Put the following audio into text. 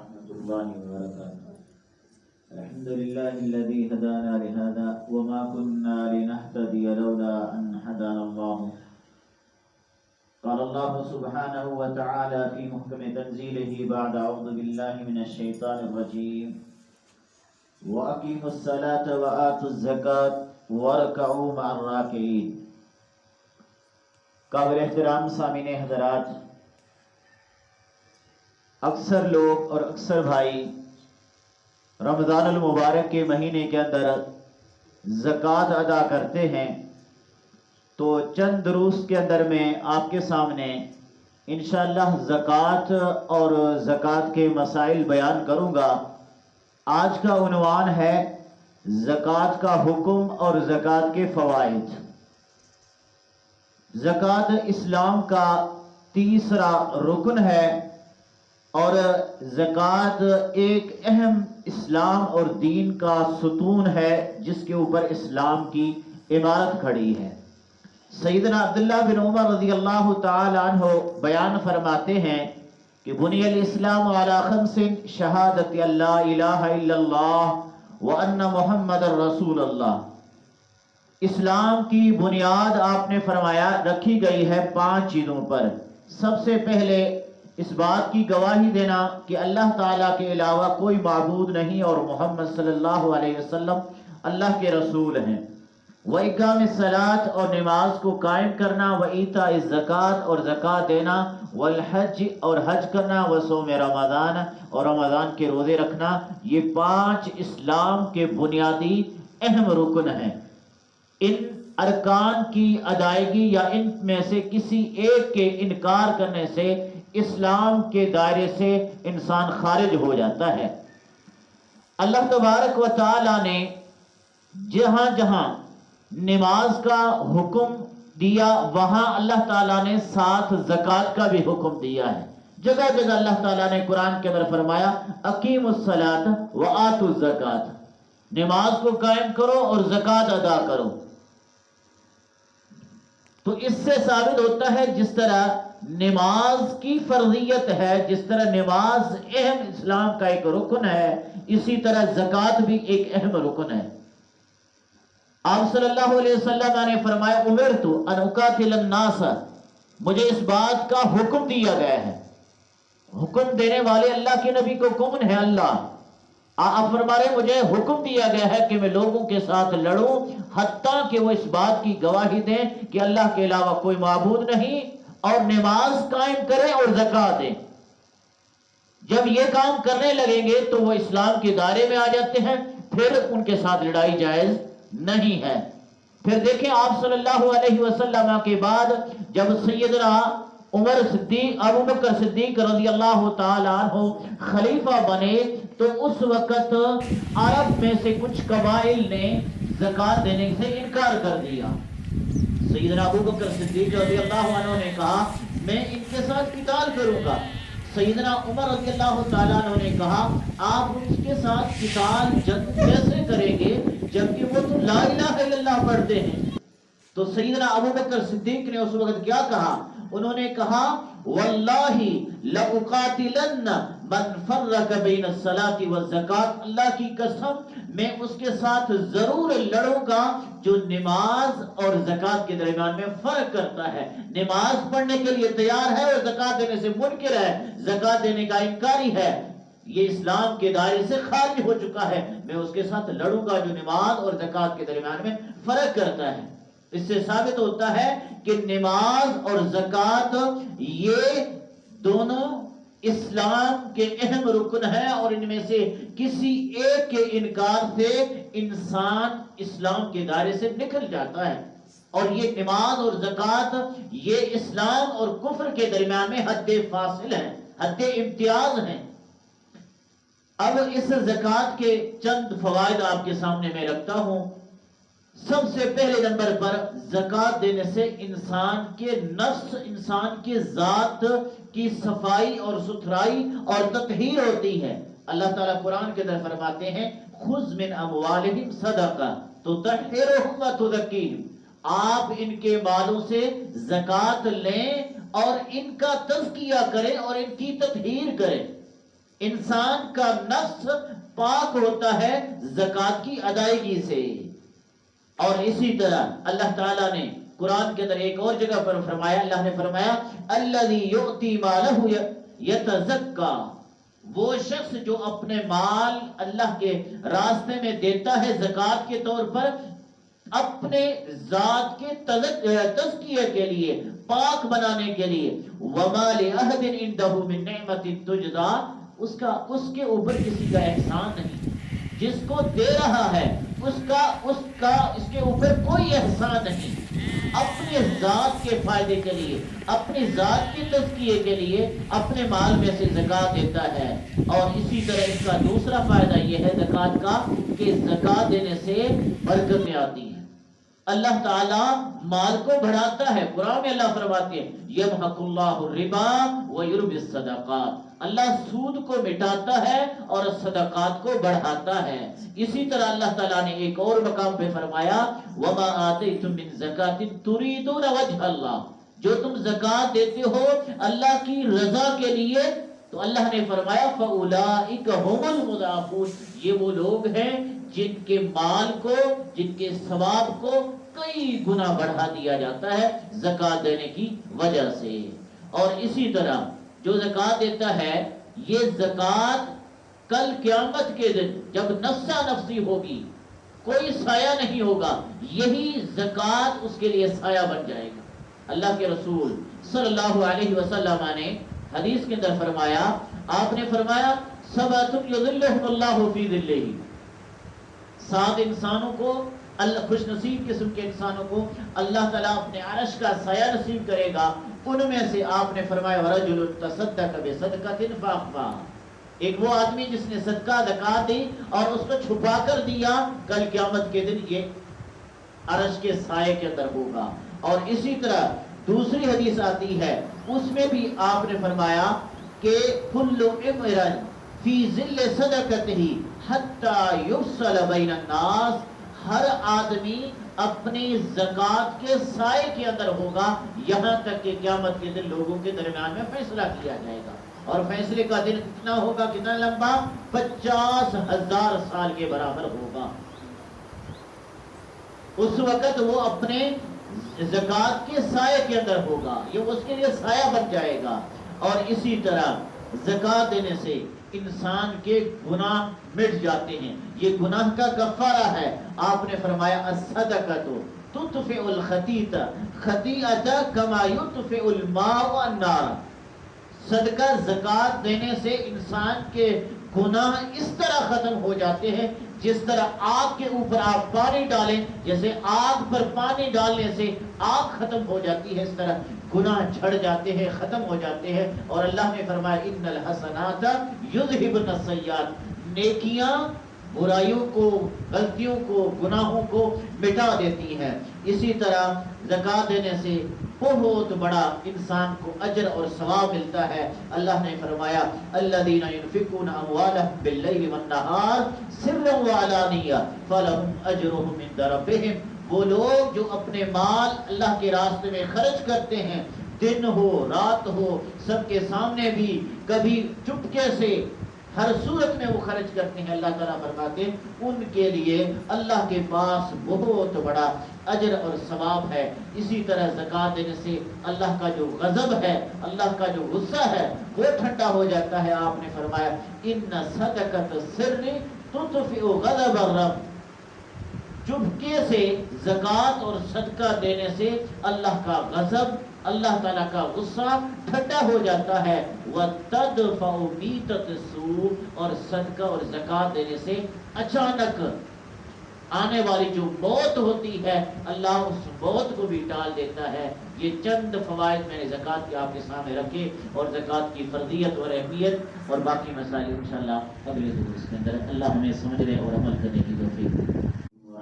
ورحمة الله وبركاته. الحمد لله الذي هدانا لهذا وما كنا لنهتدي لولا أن هدانا الله. قال الله سبحانه وتعالى في محكم تنزيله بعد أعوذ بالله من الشيطان الرجيم وأقيموا الصلاة وآتوا الزكاة واركعوا مع الراكعين. قابل احترام سامعین حضرات، اکثر لوگ اور اکثر بھائی رمضان المبارک کے مہینے کے اندر زکوٰۃ ادا کرتے ہیں، تو چند دروس کے اندر میں آپ کے سامنے انشاءاللہ زکوٰۃ اور زکوٰۃ کے مسائل بیان کروں گا۔ آج کا عنوان ہے زکوٰۃ کا حکم اور زکوٰۃ کے فوائد۔ زکوٰۃ اسلام کا تیسرا رکن ہے اور زکوٰۃ ایک اہم اسلام اور دین کا ستون ہے جس کے اوپر اسلام کی عمارت کھڑی ہے۔ سیدنا عبداللہ بن عمر رضی اللہ تعالی عنہ بیان فرماتے ہیں کہ بنی الاسلام علی خمس شہادت اللہ الہ الا اللہ وان محمد رسول اللہ۔ اسلام کی بنیاد آپ نے فرمایا رکھی گئی ہے 5 چیزوں پر۔ سب سے پہلے اس بات کی گواہی دینا کہ اللہ تعالیٰ کے علاوہ کوئی معبود نہیں اور محمد صلی اللہ علیہ وسلم اللہ کے رسول ہیں۔ وَإِقَامِ الصَّلَاةِ اور نماز کو قائم کرنا، وَإِيتَاءِ الزَّكَاةِ اور زکوٰۃ دینا، وَالْحَجِّ اور حج کرنا، وَصَوْمِ رمضان اور رمضان کے روزے رکھنا۔ یہ 5 اسلام کے بنیادی اہم رکن ہیں۔ ان ارکان کی ادائیگی یا ان میں سے کسی ایک کے انکار کرنے سے اسلام کے دائرے سے انسان خارج ہو جاتا ہے۔ اللہ تبارک و تعالی نے جہاں جہاں نماز کا حکم دیا وہاں اللہ تعالیٰ نے ساتھ زکوٰۃ کا بھی حکم دیا ہے۔ جگہ جگہ اللہ تعالیٰ نے قرآن کے اندر فرمایا اقیموا الصلاۃ وآتوا الزکاۃ، نماز کو قائم کرو اور زکوٰۃ ادا کرو۔ تو اس سے ثابت ہوتا ہے جس طرح نماز کی فرضیت ہے، جس طرح نماز اہم اسلام کا ایک رکن ہے، اسی طرح زکوٰۃ بھی ایک اہم رکن ہے۔ آپ صلی اللہ علیہ وسلم نے فرمایا امرت ان اقاتل الناس، مجھے اس بات کا حکم دیا گیا ہے۔ حکم دینے والے اللہ کے نبی کو کون ہے؟ اللہ۔ آپ فرما رہے مجھے حکم دیا گیا ہے کہ میں لوگوں کے ساتھ لڑوں حتیٰ کہ وہ اس بات کی گواہی دیں کہ اللہ کے علاوہ کوئی معبود نہیں، اور نماز قائم کریں اور زکوٰۃ دیں۔ جب یہ کام کرنے لگیں گے تو وہ اسلام کے دائرے میں آ جاتے ہیں، پھر ان کے ساتھ لڑائی جائز نہیں ہے۔ پھر دیکھیں آپ صلی اللہ علیہ وسلم کے بعد جب سیدنا عمر صدیق ابو بکر صدیق رضی اللہ تعالی عنہ خلیفہ بنے تو اس وقت عرب میں سے کچھ قبائل نے زکوٰۃ دینے سے انکار کر دیا۔ سیدنا ابو بکر صدیق رضی اللہ عنہ نے کہا میں ان کے ساتھ قتال کروں گا۔ سیدنا عمر رضی اللہ تعالیٰ عنہ نے کہا آپ اس کے ساتھ قتال جنگ کیسے کریں گے جبکہ وہ تو لا الہ الا اللہ پڑھتے ہیں؟ تو سیدنا ابو بکر صدیق نے اس وقت کیا کہا؟ انہوں نے کہا واللہ لأقاتلن من فرق بین الصلاۃ والزکاۃ، اللہ کی قسم میں اس کے ساتھ ضرور لڑوں گا جو نماز اور زکوٰۃ کے درمیان میں فرق کرتا ہے، نماز پڑھنے کے لیے تیار ہے اور زکوٰۃ دینے سے منکر ہے، زکوٰۃ دینے کا انکاری ہے، یہ اسلام کے دائرے سے خارج ہو چکا ہے، میں اس کے ساتھ لڑوں گا جو نماز اور زکوٰۃ کے درمیان میں فرق کرتا ہے۔ اس سے ثابت ہوتا ہے کہ نماز اور زکوٰۃ یہ دونوں اسلام کے اہم رکن ہیں، اور ان میں سے کسی ایک کے انکار سے انسان اسلام کے دائرے سے نکل جاتا ہے، اور یہ نماز اور زکوٰۃ یہ اسلام اور کفر کے درمیان میں حد فاصل ہے، حد امتیاز ہیں۔ اب اس زکوٰۃ کے چند فوائد آپ کے سامنے میں رکھتا ہوں۔ سب سے پہلے نمبر پر زکوٰۃ دینے سے انسان کے نفس، انسان کی ذات کی صفائی اور ستھرائی اور تطہیر ہوتی ہے۔ اللہ تعالیٰ قرآن کے اندر فرماتے ہیں خذ من اموالہم صدقہ تطہرہم وتزکیہم، آپ ان کے مالوں سے زکوٰۃ لیں اور ان کا تزکیہ کریں اور ان کی تطہیر کریں۔ انسان کا نفس پاک ہوتا ہے زکات کی ادائیگی سے. اور اسی طرح اللہ تعالیٰ نے قرآن کے اندر ایک اور جگہ پر فرمایا، اللہ نے فرمایا الذی یؤتی مالہ یتزکا، وہ شخص جو اپنے مال اللہ کے راستے میں دیتا ہے زکات کے طور پر، اپنے ذات کے تزکیے کے لیے، پاک بنانے کے لیے. وما لأحد عنده من نعمت تجزا، اس کے اوپر کسی کا احسان نہیں. جس کو دے رہا ہے اس کے اوپر کوئی احسان نہیں. اپنے ذات کے فائدے کے لیے، اپنی ذات کی تزکیے کے لیے اپنے مال میں سے زکات دیتا ہے. اور اسی طرح اس کا دوسرا فائدہ یہ ہے زکات کا کہ زکات دینے سے برکتیں آتی ہیں. اللہ تعالیٰ مال کو بڑھاتا ہے. قرآن میں اللہ فرماتے ہیں یمحق اللہ الربا ویربی الصدقات، اللہ سود کو مٹاتا ہے اور صدقات کو بڑھاتا ہے. اسی طرح اللہ تعالیٰ نے ایک اور مقام پہ فرمایا وما آتیتم من زکاۃ تریدون وجہ اللہ، جو تم زکات دیتے ہو اللہ کی رضا کے لیے، تو اللہ نے فرمایا فاولئک هم المضاعفون، یہ وہ لوگ ہیں جن کے مال کو، جن کے ثواب کو کئی گنا بڑھا دیا جاتا ہے زکات دینے کی وجہ سے. اور اسی طرح جو زکات دیتا ہے، یہ زکات کل قیامت کے دن جب نفسا نفسی ہوگی، کوئی سایہ نہیں ہوگا، یہی زکات اس کے لیے سایہ بن جائے گا. اللہ کے رسول صلی اللہ علیہ وسلم نے حدیث کے اندر فرمایا، آپ نے فرمایا سبعۃ یظلھم اللہ فی ظلہ، 7 انسانوں کو اللہ، خوش نصیب قسم کے انسانوں کو اللہ تعالیٰ اپنے عرش کا سایہ نصیب کرے گا. ان میں سے آپ نے فرمایا ورجل تصدق بصدقۃ فاخفاها، ایک وہ آدمی جس نے صدقہ زکات دی اور اس کو چھپا کر دیا، کل قیامت کے دن یہ عرش کے سائے کے اندر ہوگا. اور اسی طرح دوسری حدیث آتی ہے، اس میں بھی آپ نے فرمایا کہ کل امرئ فی ظل صدقتہ حتی یفصل بین الناس، ہر آدمی اپنی زکات کے سائے کے اندر ہوگا یہاں تک کہ قیامت کے دن لوگوں کے درمیان میں فیصلہ کیا جائے گا. اور فیصلے کا دن کتنا ہوگا، کتنا لمبا، 50,000 سال کے برابر ہوگا. اس وقت وہ اپنے زکات کے سائے کے اندر ہوگا، یہ اس کے لیے سایہ بن جائے گا. اور اسی طرح زکات دینے سے انسان کے گناہ مٹ جاتے ہیں، یہ گناہ کا کفارہ ہے. آپ نے فرمایا الصدقۃ تطفئ الخطیئۃ خطیئۃ کما یطفئ الماء النار، صدقہ زکات دینے سے انسان کے گناہ اس طرح ختم ہو جاتے ہیں جس طرح آگ کے اوپر آپ پانی ڈالیں، جیسے آگ پر پانی ڈالنے سے آگ ختم ہو جاتی ہے، اس طرح گناہ جھڑ جاتے ہیں، ختم ہو جاتے ہیں. اور اللہ نے فرمایا ان الحسنات یذھبن السیئات، نیکیاں برائیوں کو، غلطیوں کو، گناہوں کو مٹا دیتی ہیں. اسی طرح زکات دینے سے بہت بڑا انسان کو اجر اور ثواب ملتا ہے. اللہ نے فرمایا الذین ينفقون اموالهم باللیل والنہار سرا وعلانیہ فلہم اجرهم عند ربہم، وہ لوگ جو اپنے مال اللہ کے راستے میں خرچ کرتے ہیں، دن ہو رات ہو، سب کے سامنے بھی، کبھی چپکے سے، ہر صورت میں وہ خرچ کرتے ہیں، اللہ تعالیٰ فرماتے ہیں ان کے لیے اللہ کے پاس بہت بڑا اجر اور ثواب ہے. اسی طرح زکات دینے سے اللہ کا جو غضب ہے، اللہ کا جو غصہ ہے وہ ٹھنڈا ہو جاتا ہے. آپ نے فرمایا ان صدقۃ السر تطفئ غضب الرب، چپکے سے زکات اور صدقہ دینے سے اللہ کا غضب، اللہ تعالیٰ کا غصہ ٹھنڈا ہو جاتا ہے. وَتَدْفَعُ مِيتَةَ السُّوءِ، اور صدقہ اور زکات دینے سے اچانک آنے والی جو موت ہوتی ہے اللہ اس موت کو بھی ٹال دیتا ہے. یہ چند فوائد میں نے زکات کے آپ کے سامنے رکھے، اور زکات کی فرضیت اور اہمیت اور باقی مسائل انشاءاللہ اگلے درس کے اندر. اللہ ہمیں سمجھنے اور عمل کرنے کی توفیق دے.